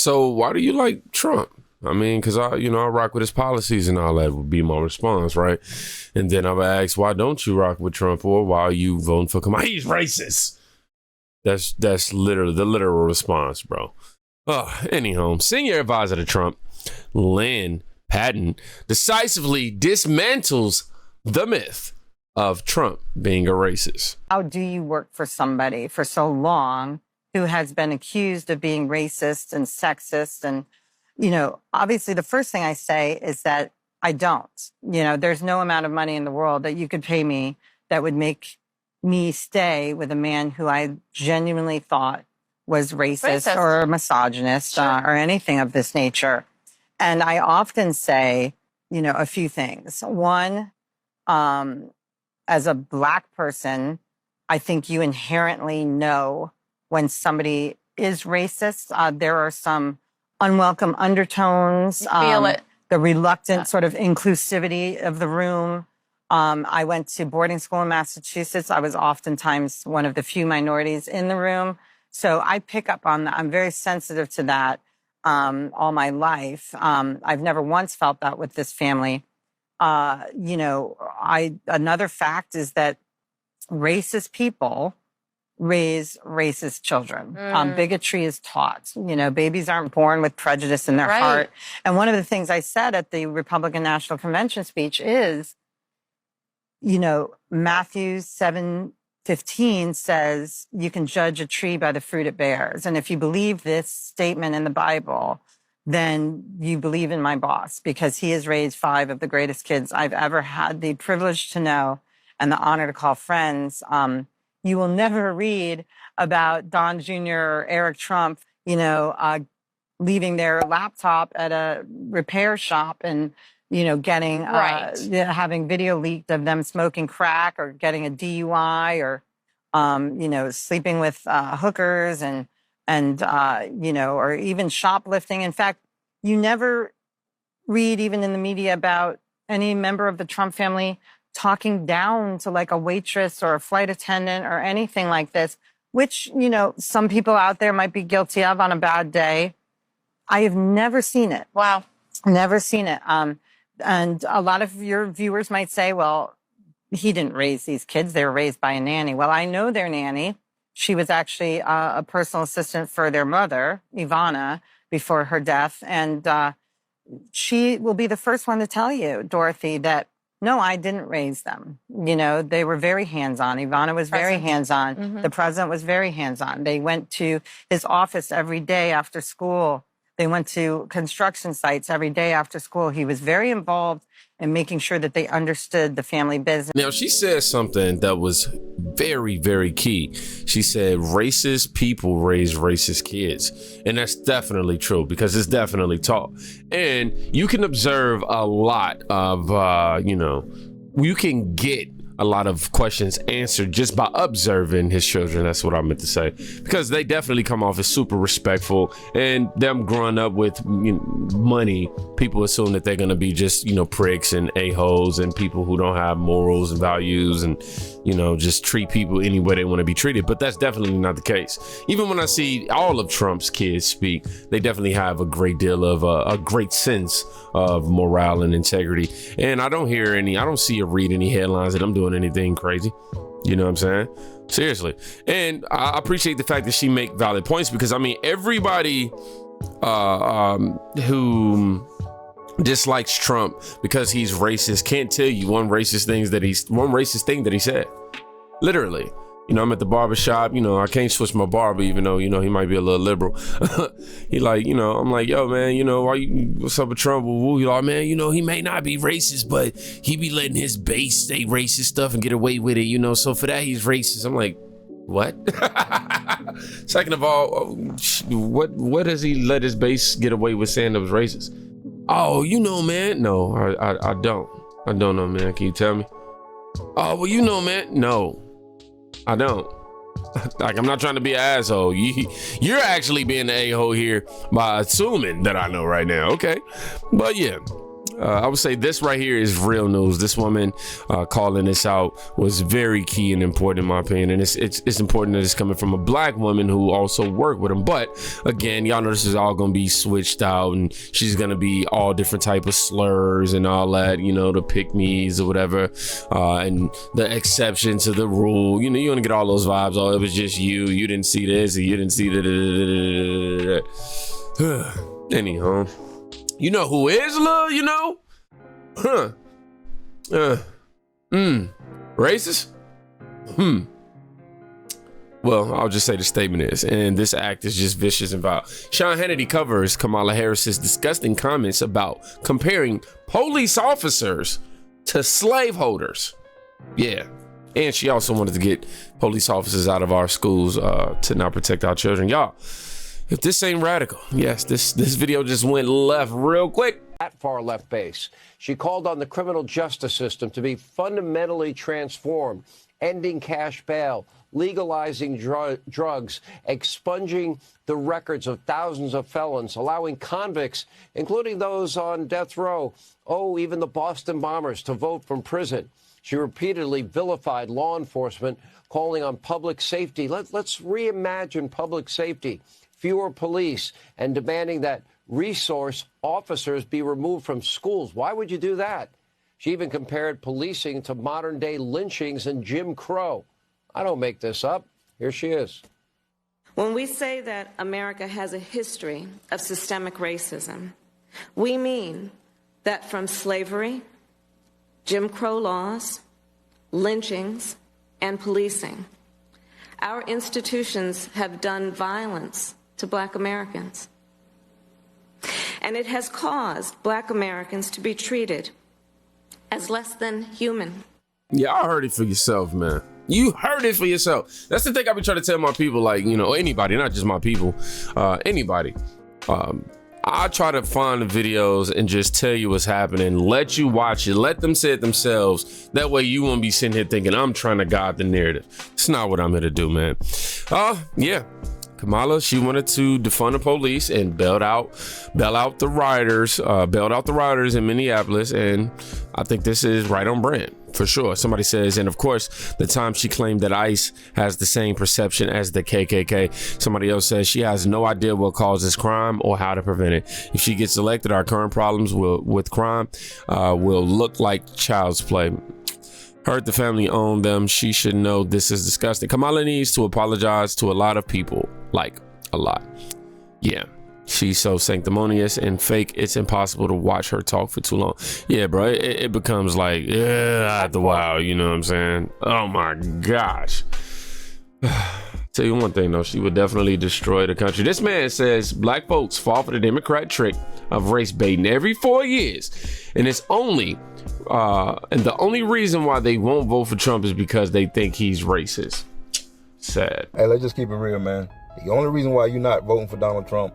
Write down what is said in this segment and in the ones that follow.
So why do you like Trump? I mean, because I rock with his policies and all that would be my response, right? And then I would ask, why don't you rock with Trump, or why are you voting for Kamala? He's racist. That's literally the literal response, bro. Anyhow, senior advisor to Trump, Lynn Patton, decisively dismantles the myth of Trump being a racist. How do you work for somebody for so long who has been accused of being racist and sexist? And, obviously the first thing I say is that I don't. There's no amount of money in the world that you could pay me that would make me stay with a man who I genuinely thought was racist. Or a misogynist. Sure. Or anything of this nature. And I often say, a few things. One, as a Black person, I think you inherently know when somebody is racist. There are some unwelcome undertones. You feel it. The reluctant sort of inclusivity of the room. I went to boarding school in Massachusetts. I was oftentimes one of the few minorities in the room. So I pick up on that. I'm very sensitive to that all my life. I've never once felt that with this family. Another fact is that racist people raise racist children. Bigotry is taught. Babies aren't born with prejudice in their heart. And one of the things I said at the Republican National Convention speech is, Matthew 7:15 says you can judge a tree by the fruit it bears. And if you believe this statement in the Bible, then you believe in my boss, because he has raised 5 of the greatest kids I've ever had the privilege to know and the honor to call friends. You will never read about Don Jr. or Eric Trump, leaving their laptop at a repair shop and, getting, having video leaked of them smoking crack, or getting a DUI, or, sleeping with hookers and or even shoplifting. In fact, you never read, even in the media, about any member of the Trump family talking down to like a waitress or a flight attendant or anything like this, which, some people out there might be guilty of on a bad day. I have never seen it. Wow. Never seen it. And a lot of your viewers might say, well, he didn't raise these kids. They were raised by a nanny. Well, I know their nanny. She was actually a personal assistant for their mother, Ivana, before her death. And she will be the first one to tell you, Dorothy, that no, I didn't raise them. They were very hands-on. Ivana was very hands-on. Mm-hmm. The president was very hands-on. They went to his office every day after school. They went to construction sites every day after school. He was very involved in making sure that they understood the family business. Now, she said something that was very, very key. She said racist people raise racist kids. And that's definitely true, because it's definitely taught. And you can observe a lot of, you can get a lot of questions answered just by observing his children. That's what I meant to say, because they definitely come off as super respectful, and them growing up with money, people assume that they're going to be just, pricks and a-holes and people who don't have morals and values and, just treat people any way they want to be treated. But that's definitely not the case. Even when I see all of Trump's kids speak, they definitely have a great deal of a great sense of morale and integrity. And I don't see or read any headlines that I'm doing anything crazy. You know what I'm saying? Seriously. And I appreciate the fact that she make valid points, because everybody who dislikes Trump because he's racist can't tell you one racist thing that he said. Literally. I'm at the barber shop, I can't switch my barber, even though, he might be a little liberal. He like, I'm like, yo, man, what's up with Trump? He like, man, he may not be racist, but he be letting his base say racist stuff and get away with it, so for that, he's racist. I'm like, what? Second of all, what does he let his base get away with saying that was racist? Oh, man. No, I don't. I don't know, man. Can you tell me? Oh, well, man. No. I don't. Like, I'm not trying to be an asshole. You're actually being an a-hole here by assuming that I know right now. Okay. But yeah, I would say this right here is real news. This woman calling this out was very key and important in my opinion. And it's important that it's coming from a black woman who also worked with him. But again, y'all know this is all gonna be switched out and she's gonna be all different type of slurs and all that, you know, the pick-me's or whatever, and the exception to the rule. You know, you're gonna get all those vibes. Oh, it was just you didn't see this and you didn't see that. Anyhow, you know who is love, you know? Racist? Well, I'll just say the statement is, and this act is just vicious and vile. Sean Hannity covers Kamala Harris's disgusting comments about comparing police officers to slaveholders. Yeah. And she also wanted to get police officers out of our schools to not protect our children. Y'all, if this ain't radical, yes, this video just went left real quick. At far left base, she called on the criminal justice system to be fundamentally transformed, ending cash bail, legalizing drugs, expunging the records of thousands of felons, allowing convicts, including those on death row, even the Boston bombers, to vote from prison. She repeatedly vilified law enforcement, calling on public safety. Let's reimagine public safety, fewer police, and demanding that resource officers be removed from schools. Why would you do that? She even compared policing to modern-day lynchings and Jim Crow. I don't make this up. Here she is. When we say that America has a history of systemic racism, we mean that from slavery, Jim Crow laws, lynchings, and policing, our institutions have done violence to Black Americans. And it has caused Black Americans to be treated as less than human. Yeah, I heard it for yourself, man. You heard it for yourself. That's the thing I be trying to tell my people, like, you know, anybody, not just my people, anybody. I try to find the videos and just tell you what's happening, let you watch it, let them say it themselves. That way you won't be sitting here thinking I'm trying to guide the narrative. It's not what I'm here to do, man. Yeah. Kamala, she wanted to defund the police and bail out the rioters in Minneapolis, and I think this is right on brand for sure. Somebody says, and of course, the time she claimed that ICE has the same perception as the KKK. Somebody else says she has no idea what causes crime or how to prevent it. If she gets elected, our current problems with crime will look like child's play. Heard the family own them. She should know this is disgusting. Kamala needs to apologize to a lot of people, like a lot. Yeah, she's so sanctimonious and fake. It's impossible to watch her talk for too long. Yeah, bro, it becomes like, after a while, you know what I'm saying? Oh my gosh. Tell you one thing though, she would definitely destroy the country. This man says Black folks fall for the Democrat trick of race baiting every 4 years, and it's only and the only reason why they won't vote for Trump is because they think he's racist. Sad. Hey, let's just keep it real, man. The only reason why you're not voting for Donald Trump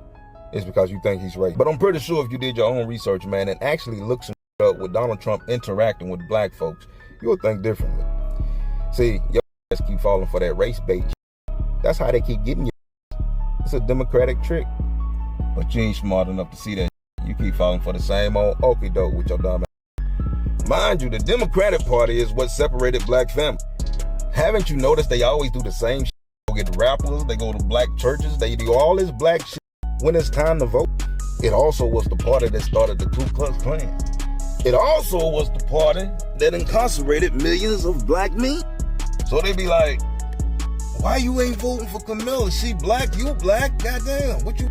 is because you think he's racist. But I'm pretty sure if you did your own research, man, and actually look some up with Donald Trump interacting with black folks, you'll think differently. See, your ass keep falling for that race bait. That's how they keep getting you. It's a Democratic trick. But you ain't smart enough to see that. You keep falling for the same old okie doke with your dumb ass. Mind you, the Democratic Party is what separated black families. Haven't you noticed they always do the same shit? They go get rappers, they go to black churches, they do all this black shit when it's time to vote. It also was the party that started the Ku Klux Klan. It also was the party that incarcerated millions of black men. So they be like, why you ain't voting for Camilla? She black, you black, goddamn, what you?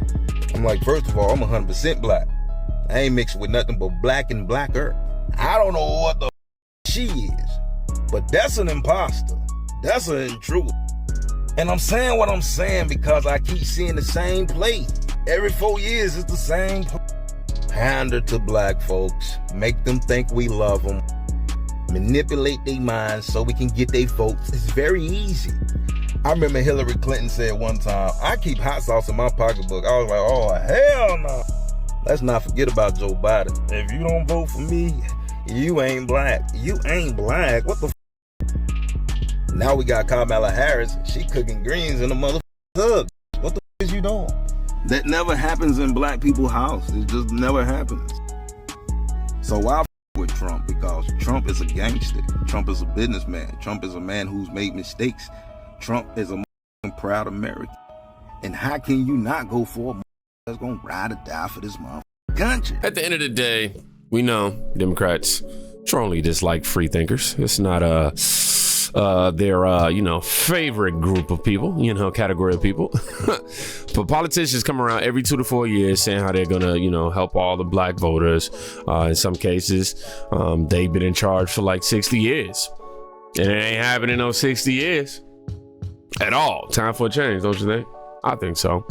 I'm like, first of all, I'm 100% black. I ain't mixed with nothing but black and blacker. I don't know what the she is, but that's an imposter. That's an intruder. And I'm saying what I'm saying because I keep seeing the same play. Every 4 years, it's the same play. Pander to black folks, make them think we love them, manipulate their minds so we can get their votes. It's very easy. I remember Hillary Clinton said one time, I keep hot sauce in my pocketbook. I was like, oh, hell no. Let's not forget about Joe Biden. If you don't vote for me, you ain't black. You ain't black. What the f? Now we got Kamala Harris. She cooking greens in the motherfucking hug. What the f is you doing? That never happens in black people's house. It just never happens. So I with Trump because Trump is a gangster. Trump is a businessman. Trump is a man who's made mistakes. Trump is a proud American. And how can you not go for a that's gonna ride or die for this country? At the end of the day, we know Democrats strongly dislike free thinkers. It's not their favorite group of people, category of people. But politicians come around every 2 to 4 years saying how they're gonna, help all the black voters. In some cases, they've been in charge for like 60 years. And it ain't happened in those 60 years at all. Time for a change, don't you think? I think so.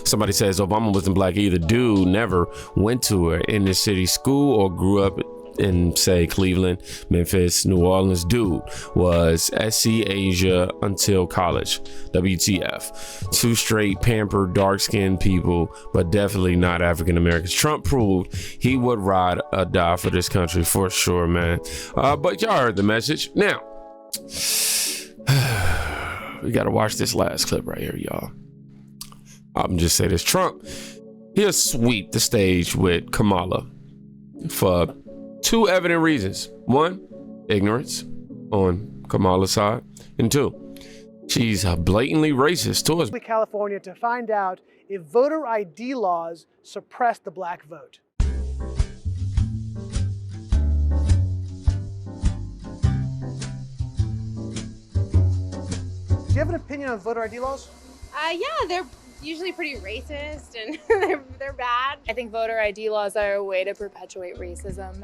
Somebody says Obama wasn't black either. Dude never went to an inner city school or grew up in, say, Cleveland, Memphis, New Orleans. Dude was SC Asia until college. WTF. 2 straight, pampered, dark-skinned people, but definitely not African Americans. Trump proved he would ride or die for this country for sure, man. But y'all heard the message. Now, we got to watch this last clip right here, y'all. I'm just say this. Trump, he'll sweep the stage with Kamala for 2 evident reasons. 1, ignorance on Kamala's side. And 2, she's blatantly racist towards California to find out if voter ID laws suppress the black vote. Do you have an opinion on voter ID laws? Yeah, they're usually pretty racist and they're bad. I think voter ID laws are a way to perpetuate racism.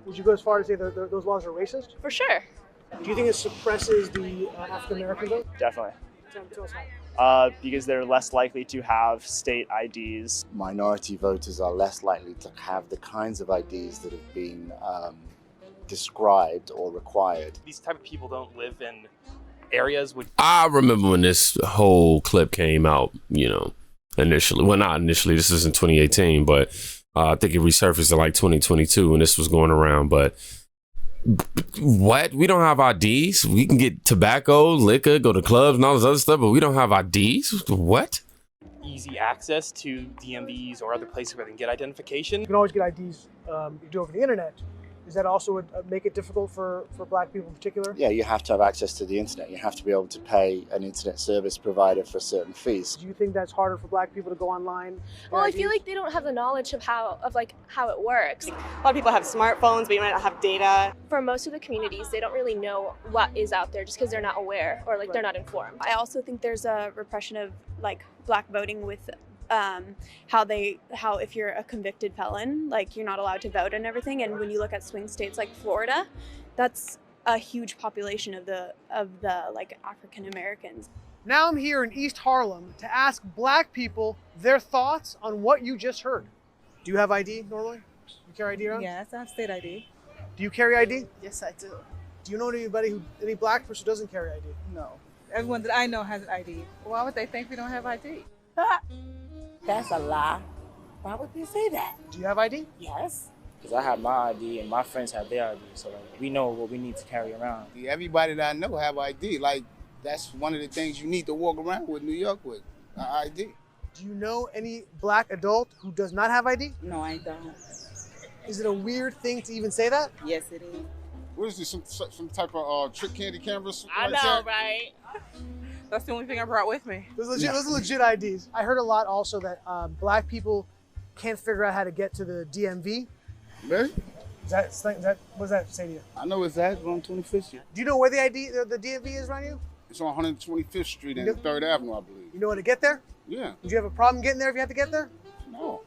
Would you go as far as say those laws are racist? For sure. Do you think it suppresses the African American vote? Definitely. Tell us how. Because they're less likely to have state IDs. Minority voters are less likely to have the kinds of IDs that have been described or required. These type of people don't live in areas with. I remember when this whole clip came out, initially. Well, not initially. This is in 2018, but I think it resurfaced in like 2022 when this was going around. But what? We don't have IDs? We can get tobacco, liquor, go to clubs and all this other stuff, but we don't have IDs? What? Easy access to DMVs or other places where they can get identification. You can always get IDs you do over the internet. Does that also make it difficult for black people in particular? Yeah, you have to have access to the internet. You have to be able to pay an internet service provider for certain fees. Do you think that's harder for black people to go online? Well, I feel like they don't have the knowledge of how it works. A lot of people have smartphones, but you might not have data. For most of the communities, they don't really know what is out there just because they're not aware or they're not informed. I also think there's a repression of black voting with how if you're a convicted felon, you're not allowed to vote and everything. And when you look at swing states like Florida, that's a huge population of the African Americans. Now I'm here in East Harlem to ask black people their thoughts on what you just heard. Do you have ID normally? You carry ID around? Yes, I have state ID. Do you carry ID? Yes, I do. Do you know any black person who doesn't carry ID? No. Everyone that I know has an ID. Why would they think we don't have ID? That's a lie. Why would they say that? Do you have ID? Yes. Because I have my ID and my friends have their ID, so we know what we need to carry around. Everybody that I know have ID. That's one of the things you need to walk around with New York with, ID. Do you know any black adult who does not have ID? No, I don't. Is it a weird thing to even say that? Yes, it is. What is this, some type of trick candy cameras? I know, right? That's the only thing I brought with me. Those are legit IDs. I heard a lot also that black people can't figure out how to get to the DMV. Really? What does that say to you? I know it's that on 25th Street. Do you know where the DMV is around you? It's on 125th Street and 3rd Avenue, I believe. You know how to get there? Yeah. Would you have a problem getting there if you had to get there? No.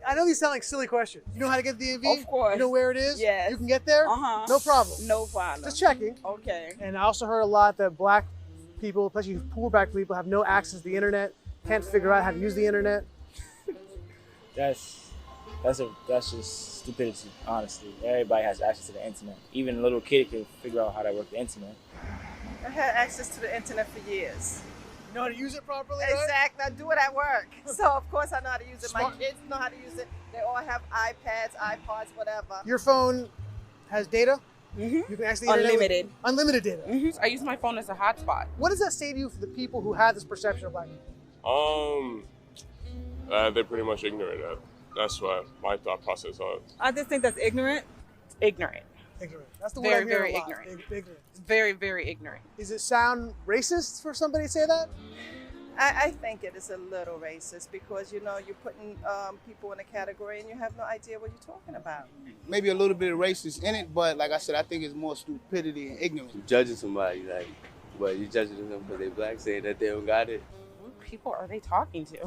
I know these sound like silly questions. You know how to get to the DMV? Of course. You know where it is? Yes. You can get there? Uh-huh. No problem. No problem. Just checking. Okay. And I also heard a lot that black people, especially poor black people, have no access to the internet, can't figure out how to use the internet. That's just stupidity, honestly. Everybody has access to the internet. Even a little kid can figure out how to work the internet. I had access to the internet for years. You know how to use it properly, Exactly. I do it at work. So, of course, I know how to use it. My kids know how to use it. They all have iPads, iPods, whatever. Your phone has data? Mm-hmm. You can actually unlimited. Unlimited data. Mm-hmm. I use my phone as a hotspot. What does that say to you for the people who have this perception of black people? They're pretty much ignorant That's what my thought process was. I just think that's ignorant. Ignorant. Ignorant. That's the word Very, I'm hearing very a lot. ignorant. Ignorant. Very, very ignorant. Does it sound racist for somebody to say that? I think it is a little racist because, you know, you're putting people in a category and you have no idea what you're talking about. Maybe a little bit of racist in it, but like I said, I think it's more stupidity and ignorance. You're judging somebody, like, well, you're judging them because they black, saying that they don't got it. What people are they talking to?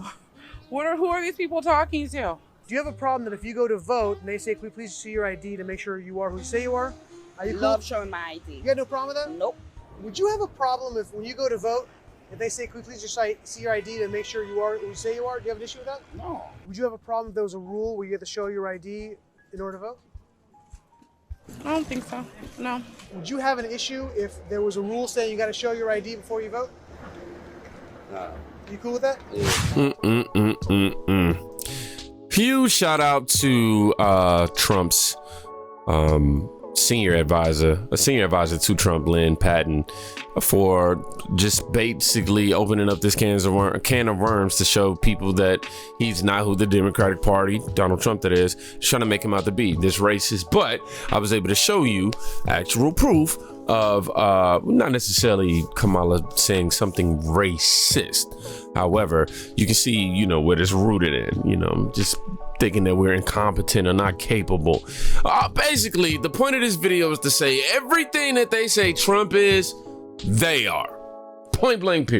Who are these people talking to? Do you have a problem that if you go to vote and they say, can we please see your ID to make sure you are who you say you are? Are you Love cool? showing my ID. You got no problem with that? Nope. Would you have a problem if when you go to vote, if they say, can we please just see your ID to make sure you are who you say you are? Do you have an issue with that? No. Would you have a problem if there was a rule where you have to show your ID in order to vote? I don't think so. No. Would you have an issue if there was a rule saying you got to show your ID before you vote? Nah. You cool with that? Huge shout out to Trump's senior advisor to Trump, Lynn Patton, for just basically opening up this can of worms to show people that he's not who the Democratic Party, Donald Trump that is, trying to make him out to be, this racist. But I was able to show you actual proof of not necessarily Kamala saying something racist. However, you can see, you know, what it's rooted in, you know, just thinking that we're incompetent or not capable. Basically, the point of this video is to say everything that they say Trump is, they are. Point blank, period.